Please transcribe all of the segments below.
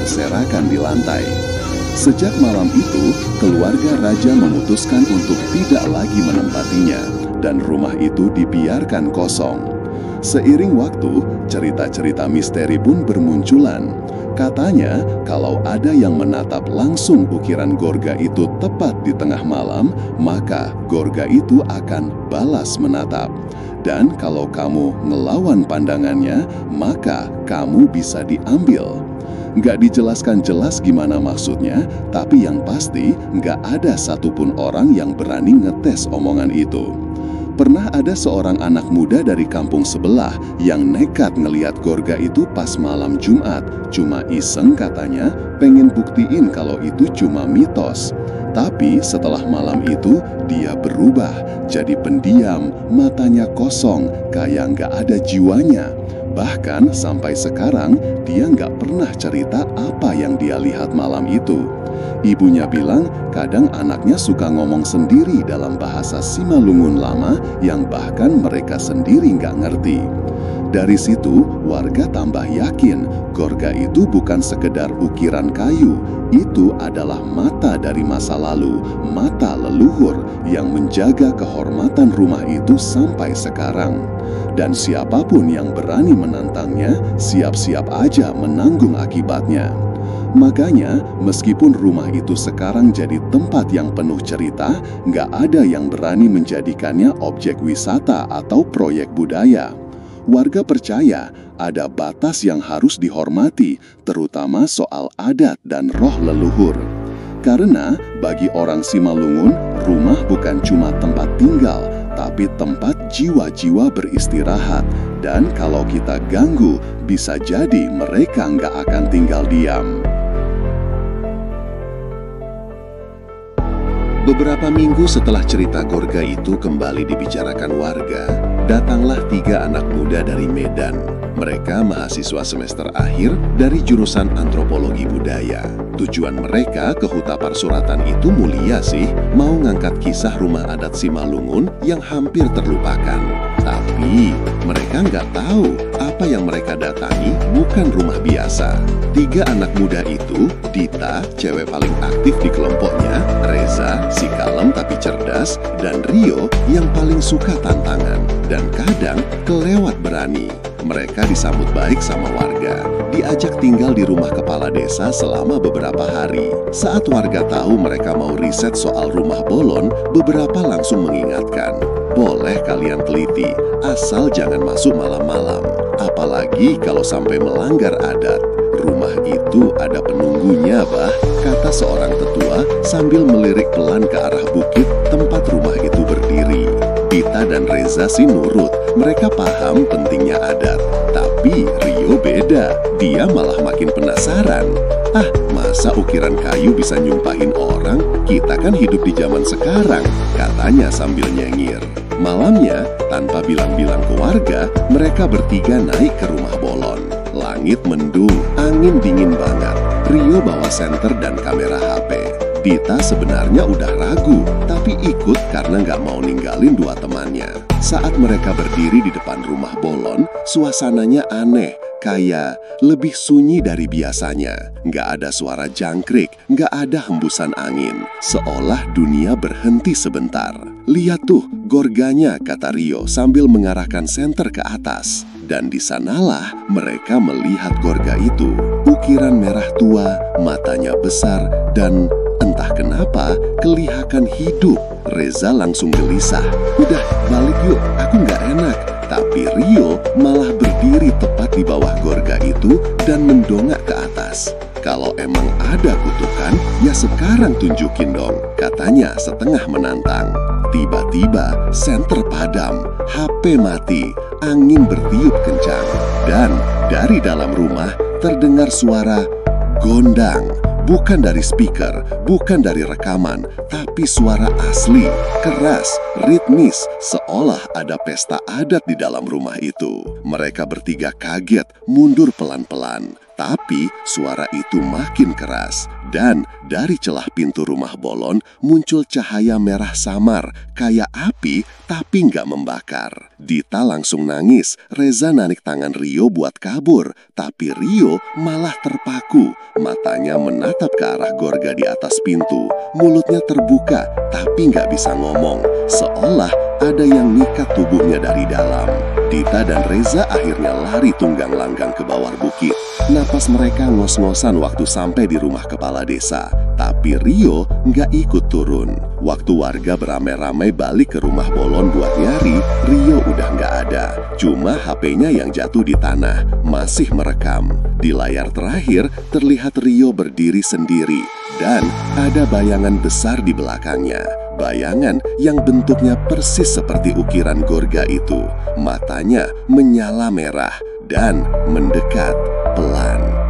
berserakan di lantai. Sejak malam itu, keluarga raja memutuskan untuk tidak lagi menempatinya, dan rumah itu dibiarkan kosong. Seiring waktu, cerita-cerita misteri pun bermunculan. Katanya, kalau ada yang menatap langsung ukiran Gorga itu tepat di tengah malam, maka Gorga itu akan balas menatap. Dan kalau kamu ngelawan pandangannya, maka kamu bisa diambil. Nggak dijelaskan jelas gimana maksudnya, tapi yang pasti nggak ada satupun orang yang berani ngetes omongan itu. Pernah ada seorang anak muda dari kampung sebelah yang nekat ngeliat Gorga itu pas malam Jumat. Cuma iseng katanya, pengen buktiin kalau itu cuma mitos. Tapi setelah malam itu, dia berubah jadi pendiam, matanya kosong, kayak nggak ada jiwanya. Bahkan sampai sekarang, dia nggak pernah cerita apa yang dia lihat malam itu. Ibunya bilang kadang anaknya suka ngomong sendiri dalam bahasa Simalungun lama yang bahkan mereka sendiri nggak ngerti. Dari situ, warga tambah yakin Gorga itu bukan sekedar ukiran kayu. Itu adalah mata dari masa lalu, mata leluhur yang menjaga kehormatan rumah itu sampai sekarang. Dan siapapun yang berani menantangnya, siap-siap aja menanggung akibatnya. Makanya, meskipun rumah itu sekarang jadi tempat yang penuh cerita, nggak ada yang berani menjadikannya objek wisata atau proyek budaya. Warga percaya ada batas yang harus dihormati, terutama soal adat dan roh leluhur. Karena bagi orang Simalungun, rumah bukan cuma tempat tinggal, tapi tempat jiwa-jiwa beristirahat. Dan kalau kita ganggu, bisa jadi mereka nggak akan tinggal diam. Beberapa minggu setelah cerita Gorga itu kembali dibicarakan warga, datanglah 3 anak muda dari Medan. Mereka mahasiswa semester akhir dari jurusan antropologi budaya. Tujuan mereka ke Huta Parsuratan itu mulia sih, mau ngangkat kisah rumah adat Simalungun yang hampir terlupakan. Tapi mereka nggak tahu apa yang mereka datangi bukan rumah biasa. 3 anak muda itu, Dita, cewek paling aktif di kelompoknya, Reza, si kalem tapi cerdas, dan Rio yang paling suka tantangan dan kadang kelewat berani. Mereka disambut baik sama warga, diajak tinggal di rumah kepala desa selama beberapa hari. Saat warga tahu mereka mau riset soal rumah bolon, beberapa langsung mengingatkan, boleh kalian teliti, asal jangan masuk malam-malam. Apalagi kalau sampai melanggar adat. Rumah itu ada penunggunya, bah, kata seorang tetua sambil melirik pelan ke arah bukit tempat rumah itu berdiri. Dita dan Reza sih nurut, mereka paham pentingnya adat. Tapi Rio beda, dia malah makin penasaran. Ah, masa ukiran kayu bisa nyumpahin orang? Kita kan hidup di zaman sekarang, katanya sambil nyengir. Malamnya, tanpa bilang-bilang ke warga, mereka bertiga naik ke rumah bolon. Langit mendung, angin dingin banget. Rio bawa senter dan kamera HP. Dita sebenarnya udah ragu, tapi ikut karena nggak mau ninggalin 2 temannya. Saat mereka berdiri di depan rumah bolon, suasananya aneh, kayak lebih sunyi dari biasanya. Nggak ada suara jangkrik, nggak ada hembusan angin. Seolah dunia berhenti sebentar. Lihat tuh, Gorganya, kata Rio sambil mengarahkan senter ke atas. Dan di sanalah mereka melihat Gorga itu. Ukiran merah tua, matanya besar, dan entah kenapa kelihatan hidup. Reza langsung gelisah. Udah, balik yuk, aku nggak enak. Tapi Rio malah berdiri tepat di bawah Gorga itu dan mendongak ke atas. Kalau emang ada kutukan, ya sekarang tunjukin dong, katanya setengah menantang. Tiba-tiba senter padam, HP mati, angin bertiup kencang. Dan dari dalam rumah terdengar suara gondang. Bukan dari speaker, bukan dari rekaman, tapi suara asli, keras, ritmis, seolah ada pesta adat di dalam rumah itu. Mereka bertiga kaget, mundur pelan-pelan. Tapi suara itu makin keras Dan dari celah pintu rumah Bolon muncul cahaya merah samar, kayak api tapi nggak membakar. Dita langsung nangis. Reza narik tangan Rio buat kabur, tapi Rio malah terpaku. Matanya menatap ke arah Gorga di atas pintu. Mulutnya terbuka, tapi nggak bisa ngomong. Seolah ada yang ngikat tubuhnya dari dalam. Dita dan Reza akhirnya lari tunggang langgang ke bawah bukit. Napas mereka ngos-ngosan waktu sampai di rumah kepala desa. Tapi Rio nggak ikut turun. Waktu warga beramai-ramai balik ke rumah Bolon buat nyari, Rio udah nggak ada. Cuma HP-nya yang jatuh di tanah masih merekam. Di layar terakhir terlihat Rio berdiri sendiri dan ada bayangan besar di belakangnya. Bayangan yang bentuknya persis seperti ukiran Gorga itu. Matanya menyala merah dan mendekat pelan.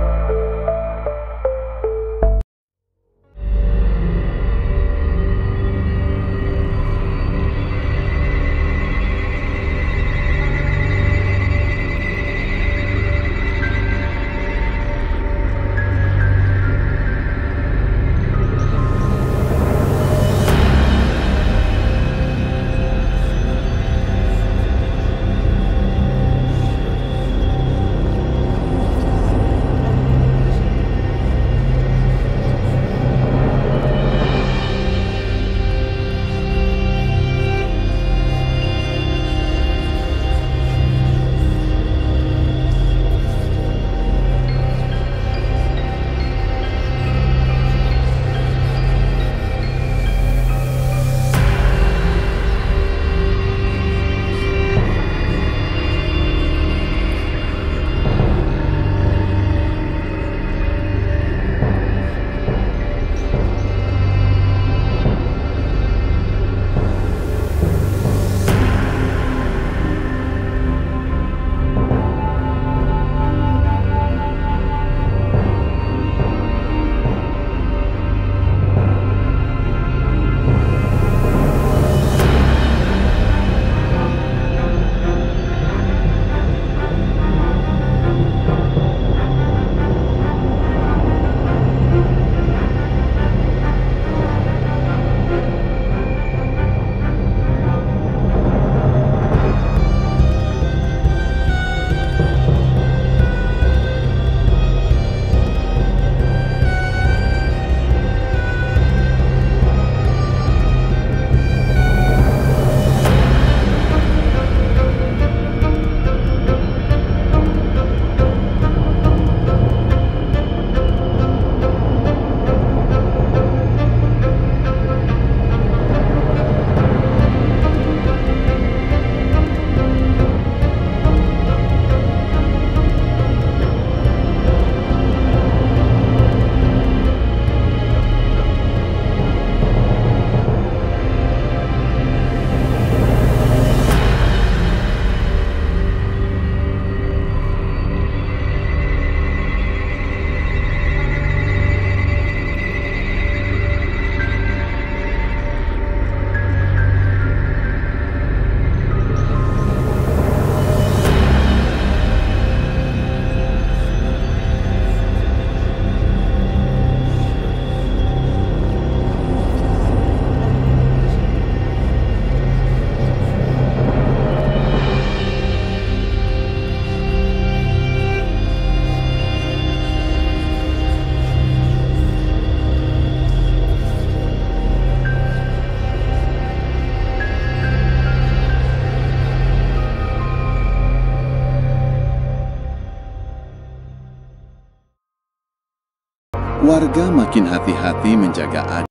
Warga makin hati-hati menjaga